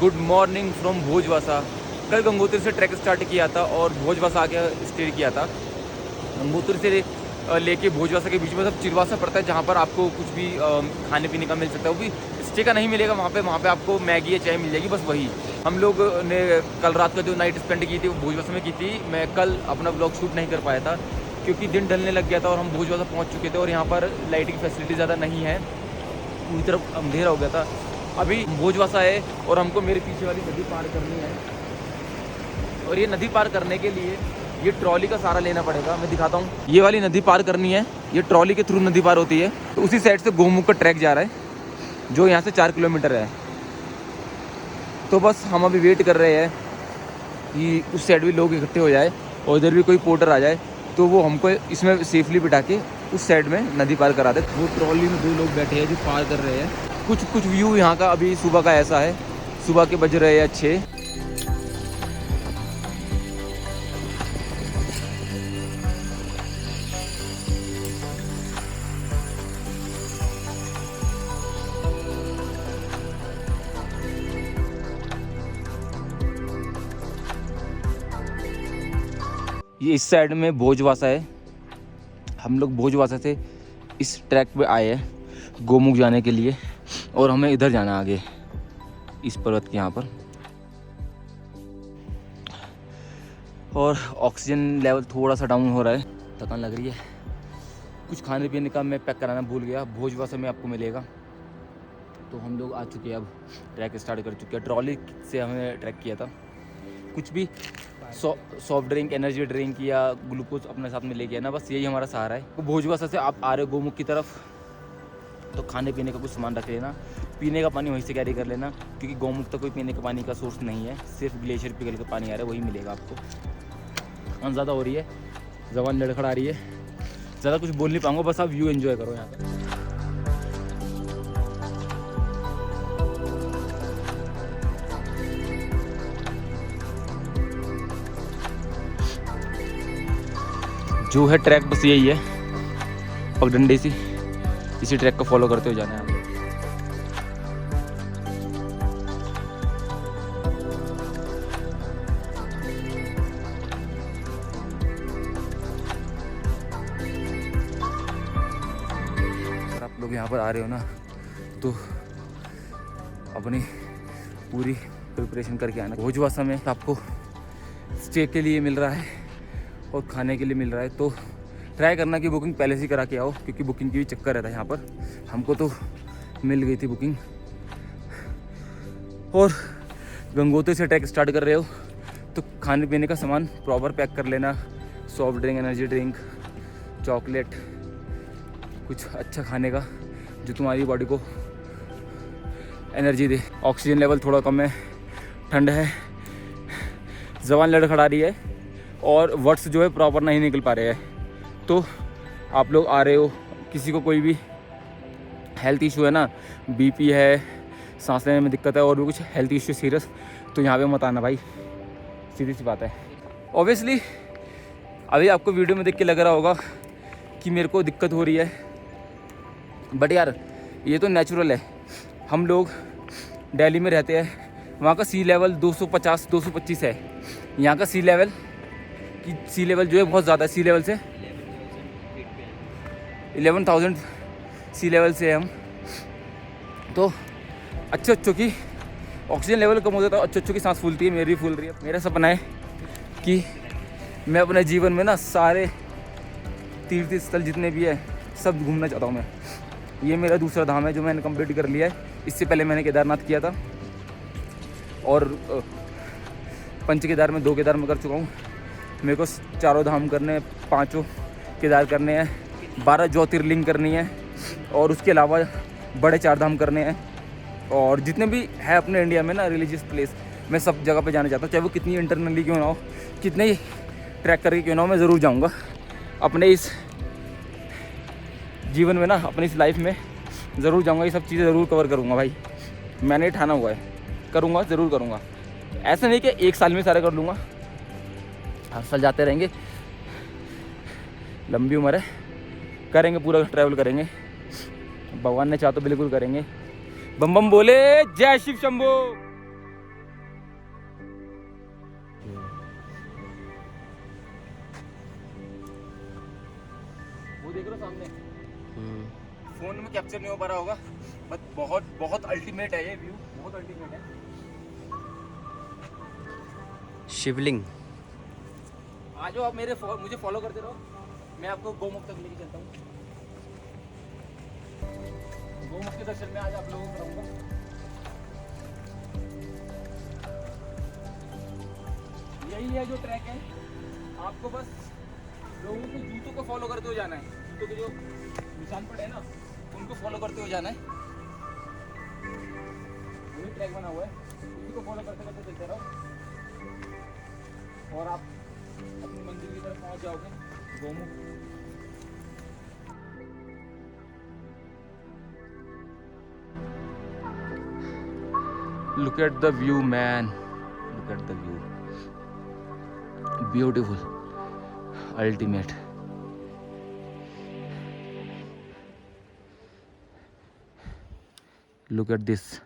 Good morning from Bhojwasa. कल गंगोत्री से track start किया था और भोजवासा आके स्टे किया था। गंगोत्री से लेके भोजवासा के बीच में सब चिरवासा पड़ता है, जहाँ पर आपको कुछ भी खाने पीने का मिल सकता है। वो भी स्टे का नहीं मिलेगा वहाँ पे आपको मैगी या चाय मिल जाएगी, बस वही। हम लोग ने कल रात का जो नाइट स्पेंड की थी वो भोजवासा में की थी। मैं कल अपना ब्लॉग शूट नहीं कर पाया था क्योंकि दिन ढलने लग गया था और हम भोजवासा पहुँच चुके थे और यहाँ पर लाइटिंग फैसिलिटी ज़्यादा नहीं है, पूरी तरफ अंधेरा हो गया था। अभी भोजवासा है और हमको मेरे पीछे वाली नदी पार करनी है और ये नदी पार करने के लिए ये ट्रॉली का सहारा लेना पड़ेगा। मैं दिखाता हूँ, ये वाली नदी पार करनी है, ये ट्रॉली के थ्रू नदी पार होती है। तो उसी साइड से गोमुख का ट्रैक जा रहा है जो यहाँ से 4 किलोमीटर है। तो बस हम अभी वेट कर रहे हैं कि उस साइड भी लोग इकट्ठे हो जाए और इधर भी कोई पोर्टर आ जाए तो वो हमको इसमें सेफली बिठा के उस साइड में नदी पार करा दे। वो ट्रॉली में 2 लोग बैठे हैं जो पार कर रहे हैं। कुछ व्यू यहाँ का अभी सुबह का ऐसा है, सुबह के बज रहे हैं 6। ये इस साइड में भोजवासा है। हम लोग भोजवासा से इस ट्रैक पे आए हैं गोमुख जाने के लिए और हमें इधर जाना आगे इस पर्वत के यहाँ पर। और ऑक्सीजन लेवल थोड़ा सा डाउन हो रहा है, थकान लग रही है। कुछ खाने पीने का मैं पैक कराना भूल गया, भोजवासा में आपको मिलेगा। तो हम लोग आ चुके हैं, अब ट्रैक स्टार्ट कर चुके हैं। ट्रॉली से हमने ट्रैक किया था। कुछ भी सॉफ्ट ड्रिंक, एनर्जी ड्रिंक या ग्लूकोज अपने साथ में लेके आना, बस यही हमारा सहारा है। तो भोजवासा से आप आ रहे हो गोमुख की तरफ तो खाने पीने का कुछ सामान रख लेना, पीने का पानी वहीं से कैरी कर लेना क्योंकि गोमुख तक कोई पीने का पानी का सोर्स नहीं है, सिर्फ ग्लेशियर पिघल का पानी आ रहा है, वही मिलेगा आपको। थकान ज़्यादा हो रही है, ज़बान लड़खड़ा रही है, ज़्यादा कुछ बोल नहीं पाऊँगा, बस आप व्यू एंजॉय करो यहाँ पर। जो है ट्रैक बस यही है, पगडंडी सी, इसी ट्रैक को फॉलो करते हुए जाना है। अगर आप लोग यहाँ पर आ रहे हो ना तो अपनी पूरी प्रिपरेशन करके आना। भोजवासा में आपको स्टे के लिए मिल रहा है और खाने के लिए मिल रहा है, तो ट्राई करना कि बुकिंग पहले से ही करा के आओ क्योंकि बुकिंग की भी चक्कर रहता है यहाँ पर। हमको तो मिल गई थी बुकिंग। और गंगोत्री से ट्रैक स्टार्ट कर रहे हो तो खाने पीने का सामान प्रॉपर पैक कर लेना, soft drink, energy drink, chocolate, कुछ अच्छा खाने का जो तुम्हारी बॉडी को एनर्जी दे। ऑक्सीजन लेवल थोड़ा कम है, ठंड है, ज़बान लड़खड़ा रही है और वर्ड्स जो है प्रॉपर नहीं निकल पा रहे हैं। तो आप लोग आ रहे हो, किसी को कोई भी हेल्थ इशू है ना, बीपी है, सांस लेने में दिक्कत है और भी कुछ हेल्थ इशू सीरियस, तो यहाँ पे मत आना भाई, सीधी सी बात है। ऑब्वियसली अभी आपको वीडियो में देख के लग रहा होगा कि मेरे को दिक्कत हो रही है, बट यार ये तो नेचुरल है। हम लोग दिल्ली में रहते हैं, वहाँ का सी लेवल 250-225 है। यहाँ का सी लेवल जो है बहुत ज़्यादा है। सी लेवल से 11,000 सी लेवल से हम तो अच्छों की ऑक्सीजन लेवल कम हो जाता है, अच्छों की सांस फूलती है, मेरी फूल रही है। मेरा सपना है कि मैं अपने जीवन में ना सारे तीर्थ स्थल जितने भी है सब घूमना चाहता हूँ मैं। ये मेरा दूसरा धाम है जो मैंने कंप्लीट कर लिया है। इससे पहले मैंने केदारनाथ किया था और पंच केदार में 2 केदार में कर चुका हूँ। मेरे को 4 धाम करने हैं, 5 केदार करने हैं, 12 ज्योतिर्लिंग करनी है और उसके अलावा बड़े 4 धाम करने हैं। और जितने भी है अपने इंडिया में ना रिलीजियस प्लेस, मैं सब जगह पे जाना चाहता हूँ, चाहे वो कितनी इंटरनली क्यों ना हो, कितने ही ट्रैक करके क्यों ना हो, मैं ज़रूर जाऊँगा। अपने इस जीवन में ना, अपनी इस लाइफ में ज़रूर जाऊँगा, ये सब चीज़ें ज़रूर कवर करूँगा भाई। मैंने ठाना हुआ है, करूँगा, ज़रूर करूँगा। ऐसा नहीं कि 1 साल में सारे कर लूँगा, हर साल जाते रहेंगे, लंबी उम्र है, करेंगे, पूरा ट्रैवल करेंगे। भगवान ने चाहा तो बिल्कुल करेंगे। बम बम बोले, जय शिव शंभो। रहे हो सामने, फोन में कैप्चर नहीं हो पा रहा होगा, बट बहुत बहुत अल्टीमेट है ये व्यू, बहुत अल्टीमेट है। शिवलिंग। आ जाओ आप मुझे फॉलो करते रहो, मैं आपको गोमुख तक लेके चलता हूँ। गोमुख के दर्शन में आज आप लोगों को कराऊंगा। यही है जो ट्रैक है, आपको बस लोगों के जूतों को फॉलो करते हुए जाना है, जूतों के जो निशान पड़े हैं ना उनको फॉलो करते हुए जाना है। वही ट्रैक बना हुआ है, उसी को फॉलो करते करते चलते रहो और आप अपनी मंजिल की तरफ पहुंच जाओगे, Gomukh. Look at the view, man. Look at the view. Beautiful. Ultimate. Look at this.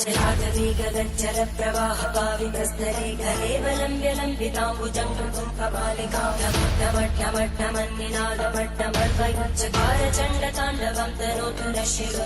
जलागरीगदज्जल प्रवाह पावितस्तरे कलेवलम्ब्यलम्बिताम्बुजङ्गं कपालिकां डमड्डमड्डमन्निनादमड्डमर्वयुच्चकार चण्डताण्डवं तनोतु नः शिव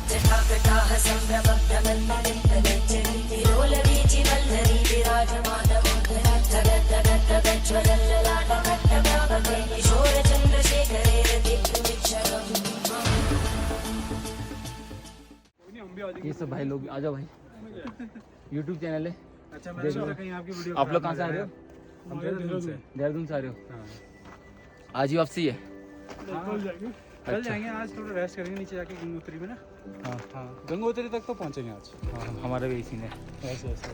जटाकटाः सम्भ्रमब्धमन्मलिम्पगज्जरी विलोलवीचिवल्लरी विराजमानमोहनज्ज्वलल्ललाटमट्टप्रापके किशोरचन्द्रशेखरे रतिप्तुमिच्छरम्। ये सब भाई लोग आ जाओ भाई, YouTube चैनल है। अच्छा, मैंने सोचा कहीं आपकी वीडियो आप लोग कहाँ से आ रहे हो? हम देहरादून से। देहरादून से आ रहे हो? हाँ। आज ही वापसी है? कल जाएंगे, आज थोड़ा रेस्ट करेंगे नीचे जाके गंगोत्री में ना। हाँ हाँ, गंगोत्री तक तो पहुंचेंगे आज। हाँ, हमारा भी इसी ने ऐसे ऐसे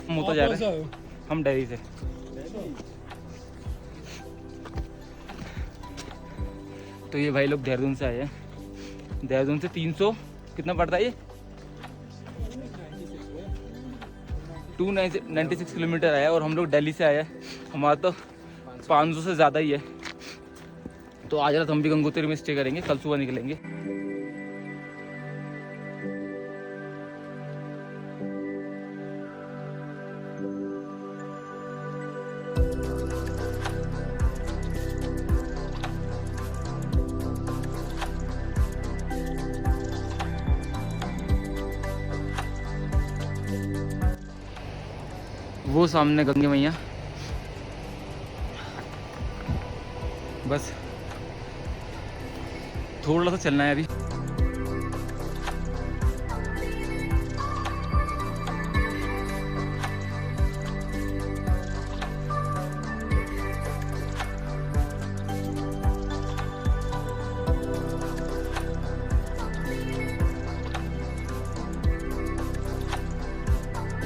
हम होता जा रहे हैं। हम डेरी से। तो ये भाई लोग देहरादून से आए हैं। देहरादून से 300 कितना पड़ता है ये? 296 किलोमीटर आया और हम लोग दिल्ली से आए हैं। हमारा तो 500 से ज़्यादा ही है। तो आज रात हम भी गंगोत्री में स्टे करेंगे, कल सुबह निकलेंगे। वो सामने गंगे मैया, बस थोड़ा सा चलना है अभी।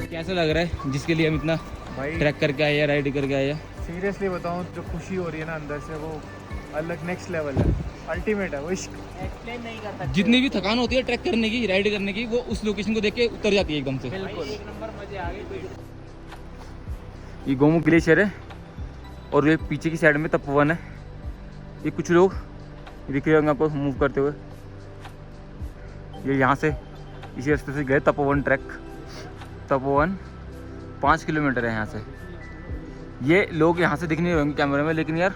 कैसा लग रहा है जिसके लिए हम इतना भाई ट्रैक करके आए हैं, राइड करके आए हैं? सीरियसली बताऊं, जो खुशी हो रही है ना अंदर से, वो अलग नेक्स्ट लेवल है, अल्टीमेट है वो इश्क। एक्सप्लेन नहीं कर सकते। जितनी भी थकान होती है ट्रैक करने की, राइड करने की, वो उस लोकेशन को देख के उतर जाती है एकदम से। बिल्कुल एक नंबर मजे आ गए। ये गोमुख ग्लेशियर है और ये पीछे की साइड में तपोवन है। ये कुछ लोग दिख रहे होंगे आपको मूव करते हुए। ये यहाँ से इसी रास्ते से गए तपोवन ट्रैक। तपोवन 5 किलोमीटर है यहाँ से। ये लोग यहाँ से दिख नहीं रहेंगे कैमरे में, लेकिन यार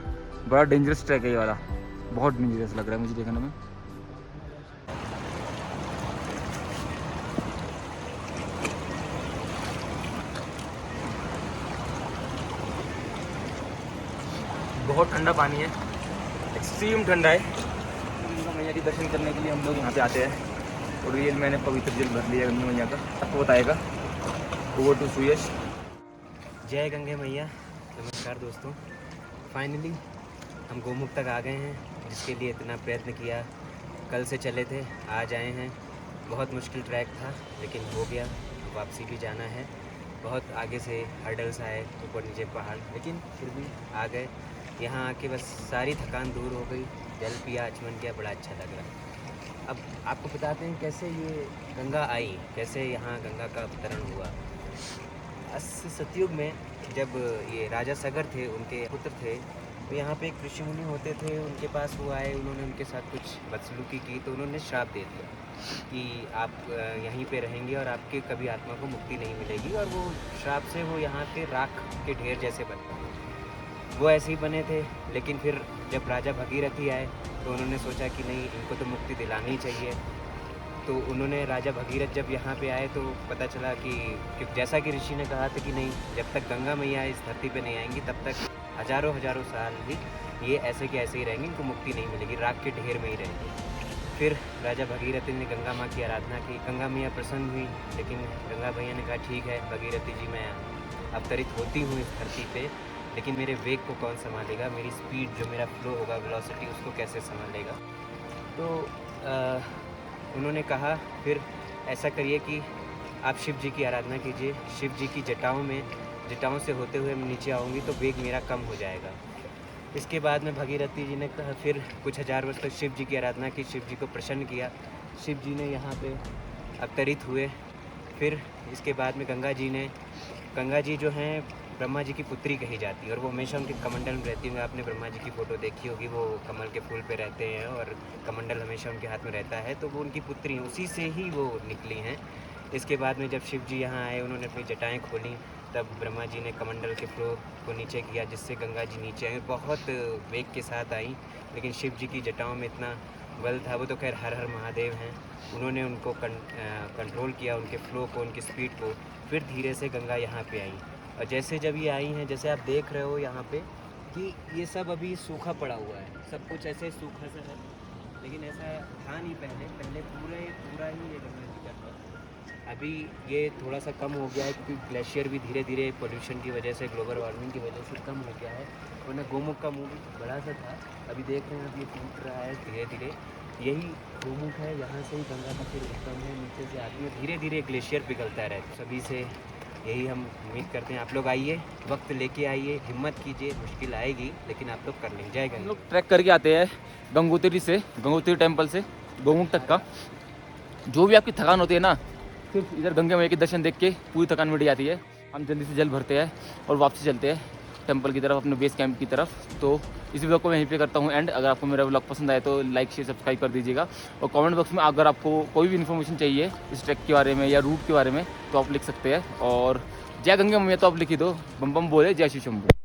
बड़ा डेंजरस ट्रैक है ये वाला, बहुत डेंजरस लग रहा है मुझे देखने में। बहुत ठंडा पानी है, एक्सट्रीम ठंडा है। गंगा मैया के दर्शन करने के लिए हम लोग यहाँ पे आते हैं और रियल मैंने पवित्र जल भर लिया गंगा मैया का, आपको बताएगा। ओवर टू सुयश। जय गंगे मैया। नमस्कार दोस्तों, फाइनली हम गोमुख तक आ गए हैं, जिसके लिए इतना प्रयत्न किया। कल से चले थे, आज आए हैं। बहुत मुश्किल ट्रैक था लेकिन हो गया। वापसी भी जाना है। बहुत आगे से हर्डल्स आए, ऊपर नीचे पहाड़, लेकिन फिर भी आ गए। यहाँ आके बस सारी थकान दूर हो गई। जल पिया, आचमन किया, बड़ा अच्छा लग रहा है। अब आपको बताते हैं कैसे ये गंगा आई, कैसे यहाँ गंगा का अवतरण हुआ। सतयुग में जब ये राजा सगर थे, उनके पुत्र थे तो यहाँ पे एक ऋषि मुनि होते थे, उनके पास वो आए, उन्होंने उनके साथ कुछ बदसलूकी की, तो उन्होंने श्राप दे दिया कि आप यहीं पे रहेंगे और आपके कभी आत्मा को मुक्ति नहीं मिलेगी। और वो श्राप से वो यहाँ के राख के ढेर जैसे बन गए। वो ऐसे ही बने थे, लेकिन फिर जब राजा भगीरथी आए तो उन्होंने सोचा कि नहीं, इनको तो मुक्ति दिलानी ही चाहिए। तो उन्होंने, राजा भगीरथ जब यहाँ पे आए तो पता चला कि जैसा कि ऋषि ने कहा था कि नहीं, जब तक गंगा मैया इस धरती पे नहीं आएंगी तब तक हजारों हजारों साल भी ये ऐसे के ऐसे ही रहेंगे, इनको मुक्ति नहीं मिलेगी, राख के ढेर में ही रहेंगे। फिर राजा भगीरथी ने गंगा माँ की आराधना की, गंगा मैया प्रसन्न हुई, लेकिन गंगा मैया ने कहा ठीक है भगीरथी जी, मैं अवतरित होती हूँ इस धरती पे, लेकिन मेरे वेग को कौन संभालेगा, मेरी स्पीड जो मेरा फ्लो होगा, वेलोसिटी, उसको कैसे संभालेगा। तो उन्होंने कहा फिर ऐसा करिए कि आप शिव जी की आराधना कीजिए, शिव जी की जटाओं से होते हुए मैं नीचे आऊँगी तो वेग मेरा कम हो जाएगा। इसके बाद में भगीरथी जी ने कहा, फिर कुछ हज़ार वर्ष तक शिव जी की आराधना की, शिव जी को प्रसन्न किया, शिव जी ने यहाँ पे अवतरित हुए। फिर इसके बाद में गंगा जी जो हैं ब्रह्मा जी की पुत्री कही जाती है और वो हमेशा उनके कमंडल में रहती है। आपने ब्रह्मा जी की फ़ोटो देखी होगी, वो कमल के फूल पे रहते हैं और कमंडल हमेशा उनके हाथ में रहता है, तो वो उनकी पुत्री हैं, उसी से ही वो निकली हैं। इसके बाद में जब शिव जी यहाँ आए, उन्होंने अपनी जटाएँ खोली, तब ब्रह्मा जी ने कमंडल के फ्लो को नीचे किया, जिससे गंगा जी नीचे आई, बहुत वेग के साथ आई। लेकिन शिव जी की जटाओं में इतना बल था, वो तो खैर हर हर महादेव हैं, उन्होंने उनको कंट्रोल किया, उनके फ्लो को, उनकी स्पीड को। फिर धीरे से गंगा यहाँ पे आई और जैसे जब ये आई हैं, जैसे आप देख रहे हो यहाँ पे कि ये सब अभी सूखा पड़ा हुआ है, सब कुछ ऐसे सूखा सा है, लेकिन ऐसा था नहीं पहले पूरा ही ये गंगा जी का था। अभी ये थोड़ा सा कम हो गया है क्योंकि ग्लेशियर भी धीरे धीरे पोल्यूशन की वजह से, ग्लोबल वार्मिंग की वजह से कम हो गया है, वरना गोमुख का मुँह भी बड़ा सा था। अभी देख रहे हैं, अभी ये टूट रहा है धीरे धीरे, यही गोमुख है, यहाँ से ही गंगा का फिर उद्गम है, नीचे से आती है, धीरे धीरे ग्लेशियर पिघलता रहे। सभी से यही हम उम्मीद करते हैं, आप लोग आइए, वक्त लेके आइए, हिम्मत कीजिए, मुश्किल आएगी लेकिन आप लोग कर लेंगे। जय गंगा। हम लोग ट्रैक करके आते हैं गंगोत्री टेम्पल से गोमुख तक का। जो भी आपकी थकान होती है ना, सिर्फ इधर गंगा मैया के दर्शन देख के पूरी थकान मिट जाती है। हम जल्दी से जल भरते हैं और वापसी चलते हैं टेम्पल की तरफ, अपने बेस कैंप की तरफ। तो इस ब्लॉग को मैं यहीं पे करता हूँ एंड। अगर आपको मेरा ब्लॉग पसंद आए तो लाइक शेयर सब्सक्राइब कर दीजिएगा और कमेंट बॉक्स में अगर आपको कोई भी इन्फॉर्मेशन चाहिए इस ट्रैक के बारे में या रूट के बारे में तो आप लिख सकते हैं। और जय गंगा मैया तो आप लिखी दो, बम बम बोले, जय शिव शंभू।